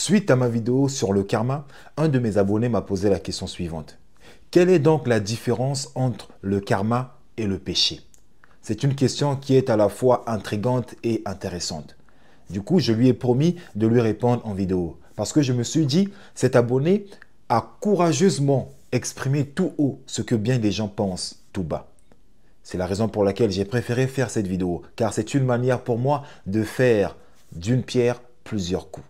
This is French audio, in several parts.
Suite à ma vidéo sur le karma, un de mes abonnés m'a posé la question suivante. Quelle est donc la différence entre le karma et le péché? C'est une question qui est à la fois intrigante et intéressante. Du coup, je lui ai promis de lui répondre en vidéo. Parce que je me suis dit, cet abonné a courageusement exprimé tout haut ce que bien des gens pensent tout bas. C'est la raison pour laquelle j'ai préféré faire cette vidéo, car c'est une manière pour moi de faire d'une pierre plusieurs coups.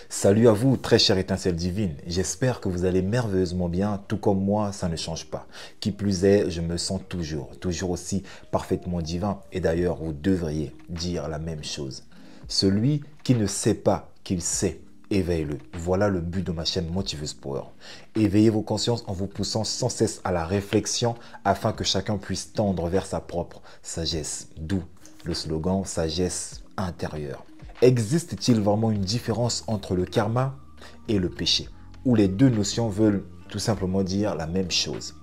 Salut à vous, très chère étincelle divine. J'espère que vous allez merveilleusement bien, tout comme moi, ça ne change pas. Qui plus est, je me sens toujours aussi parfaitement divin. Et d'ailleurs, vous devriez dire la même chose. Celui qui ne sait pas qu'il sait, éveille-le. Voilà le but de ma chaîne Motiveuse Power. Éveillez vos consciences en vous poussant sans cesse à la réflexion afin que chacun puisse tendre vers sa propre sagesse. D'où le slogan sagesse intérieure. Existe-t-il vraiment une différence entre le karma et le péché? Ou les deux notions veulent tout simplement dire la même chose?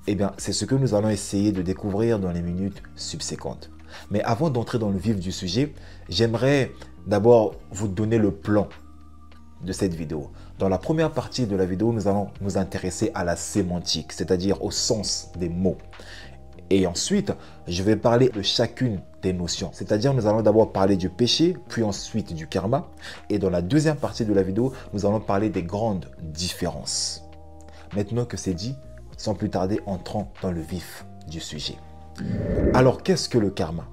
Eh bien, c'est ce que nous allons essayer de découvrir dans les minutes subséquentes. Mais avant d'entrer dans le vif du sujet, j'aimerais d'abord vous donner le plan de cette vidéo. Dans la première partie de la vidéo, nous allons nous intéresser à la sémantique, c'est-à-dire au sens des mots. Et ensuite, je vais parler de chacune des notions. C'est-à-dire, nous allons d'abord parler du péché, puis ensuite du karma. Et dans la deuxième partie de la vidéo, nous allons parler des grandes différences. Maintenant que c'est dit, sans plus tarder, entrons dans le vif du sujet. Alors, qu'est-ce que le karma?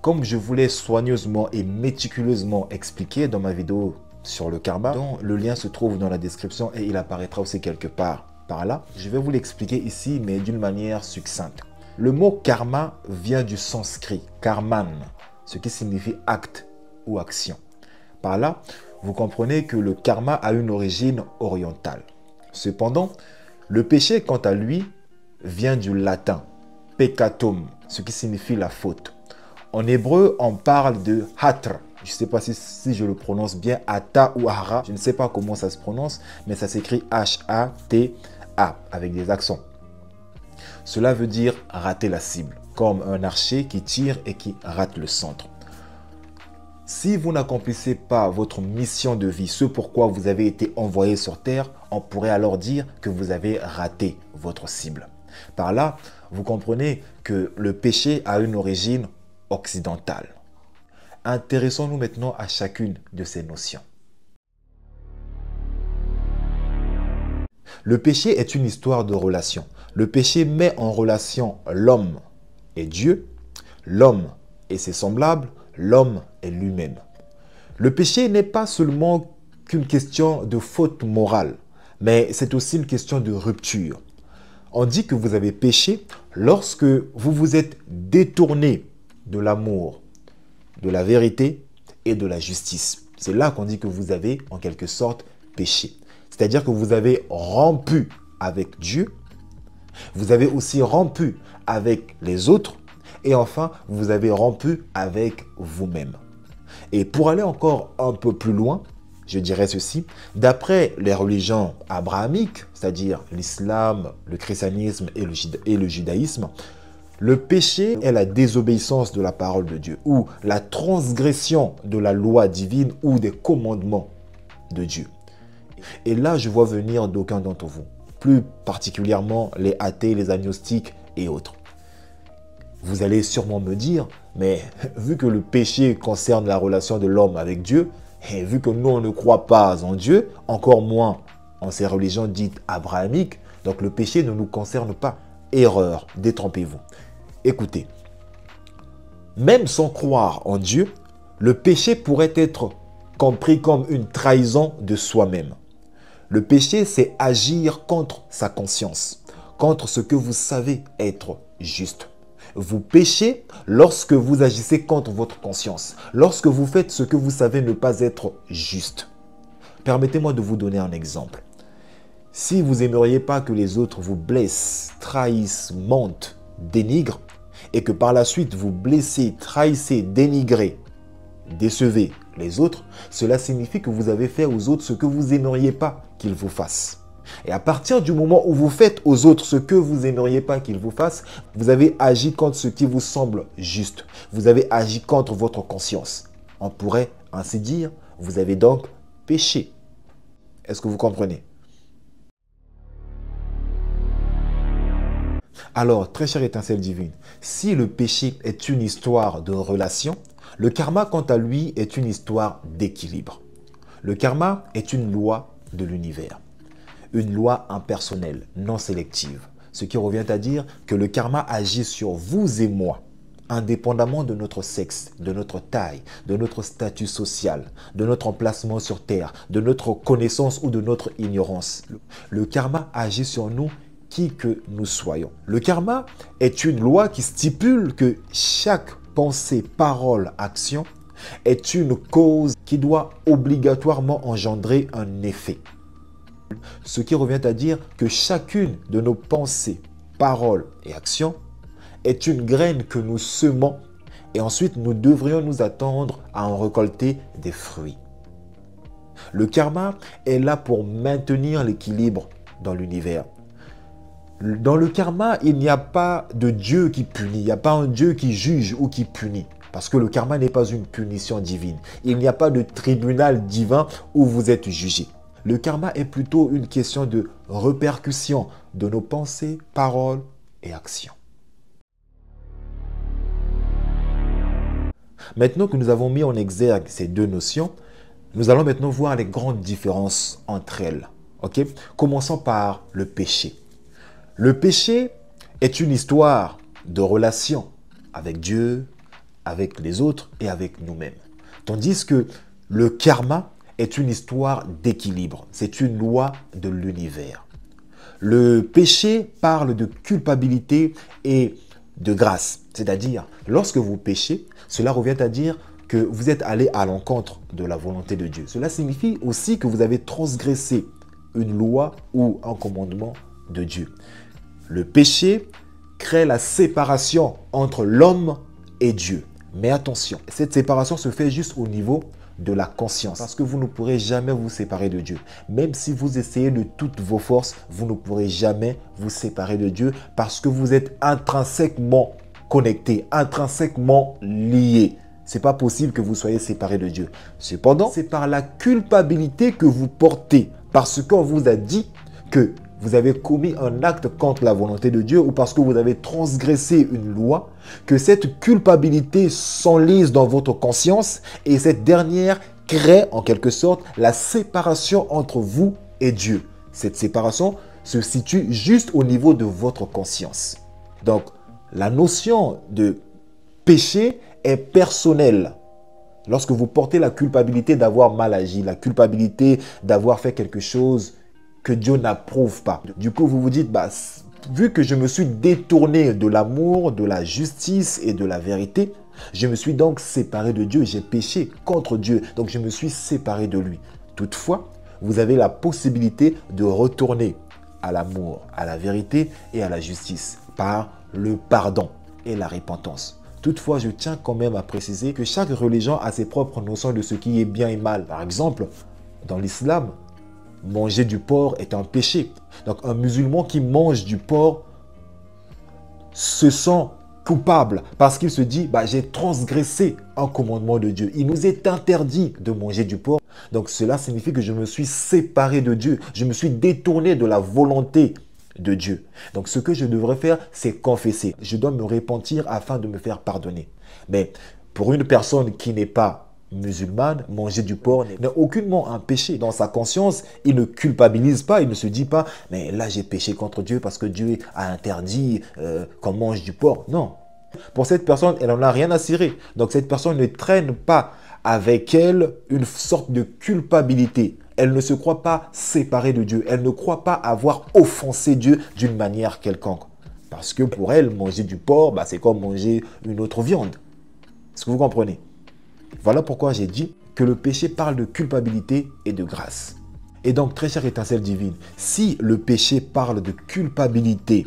Comme je vous l'ai soigneusement et méticuleusement expliqué dans ma vidéo sur le karma, dont le lien se trouve dans la description et il apparaîtra aussi quelque part par là, je vais vous l'expliquer ici, mais d'une manière succincte. Le mot karma vient du sanskrit karman, ce qui signifie acte ou action. Par là, vous comprenez que le karma a une origine orientale. Cependant, le péché, quant à lui, vient du latin peccatum, ce qui signifie la faute. En hébreu, on parle de hatra. Je ne sais pas si je le prononce bien, hata ou hara. Je ne sais pas comment ça se prononce, mais ça s'écrit H-A-T-A avec des accents. Cela veut dire rater la cible, comme un archer qui tire et qui rate le centre. Si vous n'accomplissez pas votre mission de vie, ce pourquoi vous avez été envoyé sur Terre, on pourrait alors dire que vous avez raté votre cible. Par là, vous comprenez que le péché a une origine occidentale. Intéressons-nous maintenant à chacune de ces notions. Le péché est une histoire de relation. Le péché met en relation l'homme et Dieu, l'homme et ses semblables, l'homme et lui-même. Le péché n'est pas seulement qu'une question de faute morale, mais c'est aussi une question de rupture. On dit que vous avez péché lorsque vous vous êtes détourné de l'amour, de la vérité et de la justice. C'est là qu'on dit que vous avez en quelque sorte péché. C'est-à-dire que vous avez rompu avec Dieu, vous avez aussi rompu avec les autres et enfin, vous avez rompu avec vous-même. Et pour aller encore un peu plus loin, je dirais ceci, d'après les religions abrahamiques, c'est-à-dire l'islam, le christianisme et le judaïsme, le péché est la désobéissance de la parole de Dieu ou la transgression de la loi divine ou des commandements de Dieu. Et là, je vois venir d'aucuns d'entre vous, plus particulièrement les athées, les agnostiques et autres. Vous allez sûrement me dire, mais vu que le péché concerne la relation de l'homme avec Dieu, et vu que nous, on ne croit pas en Dieu, encore moins en ces religions dites abrahamiques, donc le péché ne nous concerne pas. Erreur, détrompez-vous. Écoutez, même sans croire en Dieu, le péché pourrait être compris comme une trahison de soi-même. Le péché, c'est agir contre sa conscience, contre ce que vous savez être juste. Vous péchez lorsque vous agissez contre votre conscience, lorsque vous faites ce que vous savez ne pas être juste. Permettez-moi de vous donner un exemple. Si vous n'aimeriez pas que les autres vous blessent, trahissent, mentent, dénigrent, et que par la suite vous blessez, trahissez, dénigrez, décevez les autres, cela signifie que vous avez fait aux autres ce que vous n'aimeriez pas qu'ils vous fassent. Et à partir du moment où vous faites aux autres ce que vous n'aimeriez pas qu'ils vous fassent, vous avez agi contre ce qui vous semble juste. Vous avez agi contre votre conscience. On pourrait ainsi dire, vous avez donc péché. Est-ce que vous comprenez? Alors, très chère étincelle divine, si le péché est une histoire de relation, le karma, quant à lui, est une histoire d'équilibre. Le karma est une loi de l'univers, une loi impersonnelle, non sélective, ce qui revient à dire que le karma agit sur vous et moi, indépendamment de notre sexe, de notre taille, de notre statut social, de notre emplacement sur Terre, de notre connaissance ou de notre ignorance. Le karma agit sur nous qui que nous soyons. Le karma est une loi qui stipule que chaque pensée, parole, action est une cause qui doit obligatoirement engendrer un effet. Ce qui revient à dire que chacune de nos pensées, paroles et actions est une graine que nous semons et ensuite nous devrions nous attendre à en récolter des fruits. Le karma est là pour maintenir l'équilibre dans l'univers. Dans le karma, il n'y a pas de Dieu qui punit, il n'y a pas un Dieu qui juge ou qui punit. Parce que le karma n'est pas une punition divine. Il n'y a pas de tribunal divin où vous êtes jugé. Le karma est plutôt une question de répercussion de nos pensées, paroles et actions. Maintenant que nous avons mis en exergue ces deux notions, nous allons maintenant voir les grandes différences entre elles. Ok? Commençons par le péché. Le péché est une histoire de relation avec Dieu, avec les autres et avec nous-mêmes. Tandis que le karma est une histoire d'équilibre. C'est une loi de l'univers. Le péché parle de culpabilité et de grâce. C'est-à-dire, lorsque vous péchez, cela revient à dire que vous êtes allé à l'encontre de la volonté de Dieu. Cela signifie aussi que vous avez transgressé une loi ou un commandement de Dieu. Le péché crée la séparation entre l'homme et Dieu. Mais attention, cette séparation se fait juste au niveau de la conscience. Parce que vous ne pourrez jamais vous séparer de Dieu. Même si vous essayez de toutes vos forces, vous ne pourrez jamais vous séparer de Dieu parce que vous êtes intrinsèquement connectés, intrinsèquement liés. Ce n'est pas possible que vous soyez séparés de Dieu. Cependant, c'est par la culpabilité que vous portez. Parce qu'on vous a dit que vous avez commis un acte contre la volonté de Dieu ou parce que vous avez transgressé une loi, que cette culpabilité s'enlise dans votre conscience et cette dernière crée en quelque sorte la séparation entre vous et Dieu. Cette séparation se situe juste au niveau de votre conscience. Donc, la notion de péché est personnelle. Lorsque vous portez la culpabilité d'avoir mal agi, la culpabilité d'avoir fait quelque chose que Dieu n'approuve pas. Du coup, vous vous dites, vu que je me suis détourné de l'amour, de la justice et de la vérité, je me suis donc séparé de Dieu, j'ai péché contre Dieu, donc je me suis séparé de lui. Toutefois, vous avez la possibilité de retourner à l'amour, à la vérité et à la justice par le pardon et la repentance. Toutefois, je tiens quand même à préciser que chaque religion a ses propres notions de ce qui est bien et mal. Par exemple, dans l'islam, manger du porc est un péché. Donc un musulman qui mange du porc se sent coupable parce qu'il se dit j'ai transgressé un commandement de Dieu. Il nous est interdit de manger du porc. Donc cela signifie que je me suis séparé de Dieu. Je me suis détourné de la volonté de Dieu. Donc ce que je devrais faire, c'est confesser. Je dois me repentir afin de me faire pardonner. Mais pour une personne qui n'est pas musulmane, manger du porc n'est aucunement un péché. Dans sa conscience, il ne culpabilise pas, il ne se dit pas « mais là j'ai péché contre Dieu parce que Dieu a interdit qu'on mange du porc ». Non. Pour cette personne, elle n'en a rien à cirer. Donc cette personne ne traîne pas avec elle une sorte de culpabilité. Elle ne se croit pas séparée de Dieu. Elle ne croit pas avoir offensé Dieu d'une manière quelconque. Parce que pour elle, manger du porc, c'est comme manger une autre viande. Est-ce que vous comprenez ? Voilà pourquoi j'ai dit que le péché parle de culpabilité et de grâce. Et donc, très chère étincelle divine, si le péché parle de culpabilité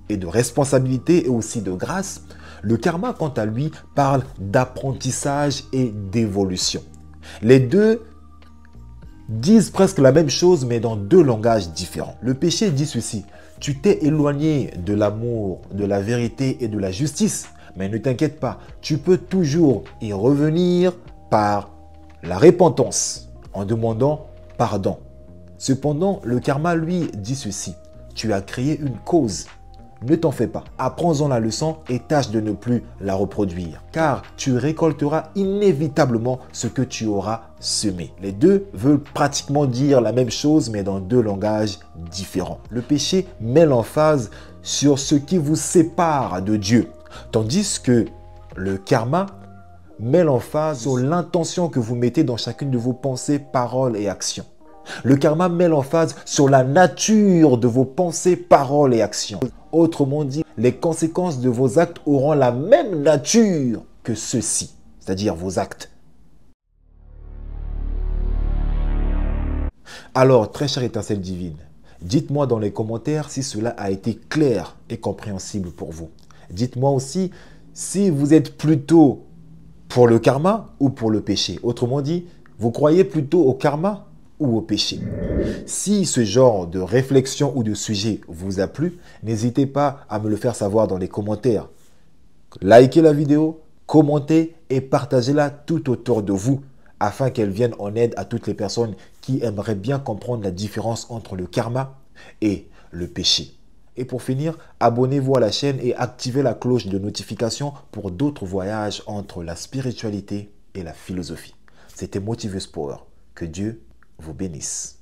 et de responsabilité et aussi de grâce, le karma, quant à lui, parle d'apprentissage et d'évolution. Les deux disent presque la même chose mais dans deux langages différents. Le péché dit ceci: tu t'es éloigné de l'amour, de la vérité et de la justice. Mais ne t'inquiète pas, tu peux toujours y revenir par la repentance, en demandant pardon. Cependant, le karma, lui, dit ceci: tu as créé une cause. Ne t'en fais pas. Apprends-en la leçon et tâche de ne plus la reproduire. Car tu récolteras inévitablement ce que tu auras semé. Les deux veulent pratiquement dire la même chose, mais dans deux langages différents. Le péché met l'emphase sur ce qui vous sépare de Dieu, tandis que le karma met l'emphase sur l'intention que vous mettez dans chacune de vos pensées, paroles et actions. Le karma met l'emphase sur la nature de vos pensées, paroles et actions. Autrement dit, les conséquences de vos actes auront la même nature que ceux-ci, c'est-à-dire vos actes. Alors, très chère étincelle divine, dites-moi dans les commentaires si cela a été clair et compréhensible pour vous. Dites-moi aussi si vous êtes plutôt pour le karma ou pour le péché. Autrement dit, vous croyez plutôt au karma ou au péché? Si ce genre de réflexion ou de sujet vous a plu, n'hésitez pas à me le faire savoir dans les commentaires. Likez la vidéo, commentez et partagez-la tout autour de vous afin qu'elle vienne en aide à toutes les personnes qui aimeraient bien comprendre la différence entre le karma et le péché. Et pour finir, abonnez-vous à la chaîne et activez la cloche de notification pour d'autres voyages entre la spiritualité et la philosophie. C'était Motivus Power. Que Dieu vous bénisse.